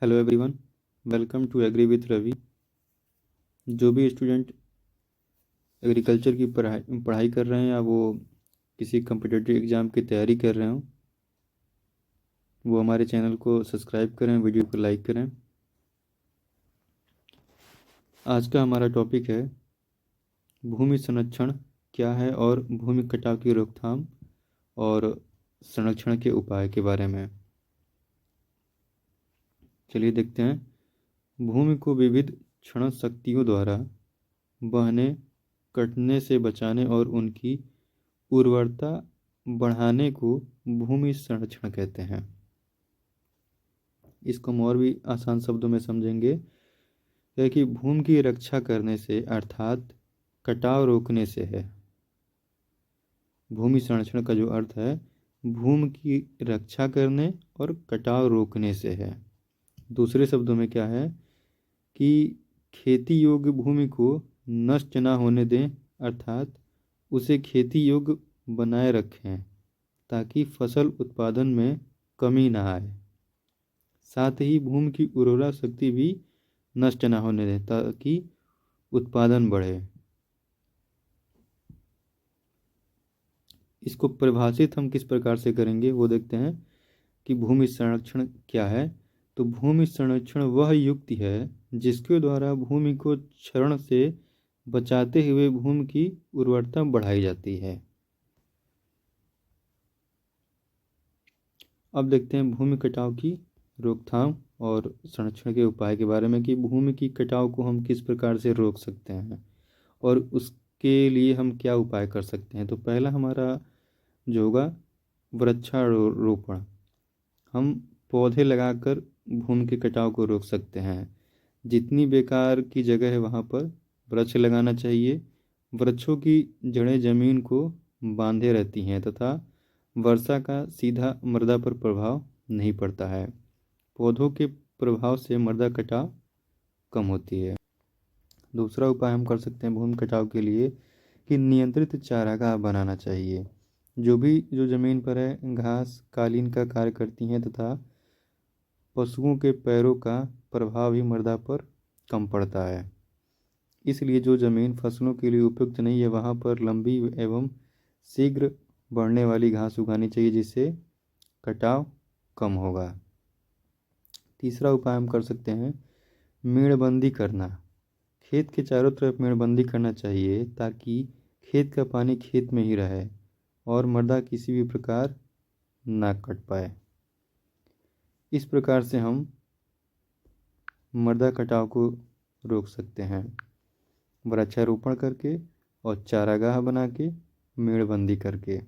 Hello everyone, welcome to agree with Ravi. जो भी student agriculture की पढ़ाई कर रहे हैं या वो किसी कम्पिटिटिव एग्ज़ाम की तैयारी कर रहे हो, वो हमारे चैनल को सब्सक्राइब करें, वीडियो को लाइक करें। आज का हमारा टॉपिक है भूमि संरक्षण क्या है और भूमि कटाव की रोकथाम और संरक्षण के उपाय के बारे में। चलिए देखते हैं। भूमि को विविध क्षण शक्तियों द्वारा बहने, कटने से बचाने और उनकी उर्वरता बढ़ाने को भूमि संरक्षण कहते हैं। इसको हम और भी आसान शब्दों में समझेंगे कि भूमि की रक्षा करने से अर्थात कटाव रोकने से है। भूमि संरक्षण का जो अर्थ है भूमि की रक्षा करने और कटाव रोकने से है। दूसरे शब्दों में क्या है कि खेती योग्य भूमि को नष्ट ना होने दें, अर्थात उसे खेती योग्य बनाए रखें ताकि फसल उत्पादन में कमी ना आए। साथ ही भूमि की उर्वरा शक्ति भी नष्ट ना होने दें ताकि उत्पादन बढ़े। इसको परिभाषित हम किस प्रकार से करेंगे वो देखते हैं कि भूमि संरक्षण क्या है। तो भूमि संरक्षण वह युक्ति है जिसके द्वारा भूमि को क्षरण से बचाते हुए भूमि की उर्वरता बढ़ाई जाती है। अब देखते हैं भूमि कटाव की रोकथाम और संरक्षण के उपाय के बारे में कि भूमि की कटाव को हम किस प्रकार से रोक सकते हैं और उसके लिए हम क्या उपाय कर सकते हैं। तो पहला हमारा जो होगा वृक्षारोपण। हम पौधे लगाकर भूमि के कटाव को रोक सकते हैं। जितनी बेकार की जगह है वहाँ पर वृक्ष लगाना चाहिए। वृक्षों की जड़ें जमीन को बांधे रहती हैं तथा वर्षा का सीधा मृदा पर प्रभाव नहीं पड़ता है। पौधों के प्रभाव से मृदा कटाव कम होती है। दूसरा उपाय हम कर सकते हैं भूमि कटाव के लिए कि नियंत्रित चारागाह बनाना चाहिए। जो ज़मीन पर है घास कालीन का कार्य करती हैं तथा पशुओं के पैरों का प्रभाव भी मृदा पर कम पड़ता है। इसलिए जो ज़मीन फसलों के लिए उपयुक्त नहीं है वहाँ पर लंबी एवं शीघ्र बढ़ने वाली घास उगानी चाहिए जिससे कटाव कम होगा। तीसरा उपाय हम कर सकते हैं मेड़बंदी करना। खेत के चारों तरफ मेड़बंदी करना चाहिए ताकि खेत का पानी खेत में ही रहे और मृदा किसी भी प्रकार ना कट पाए। इस प्रकार से हम मृदा कटाव को रोक सकते हैं वृक्षारोपण करके और चारागाह बना के मेड़बंदी करके।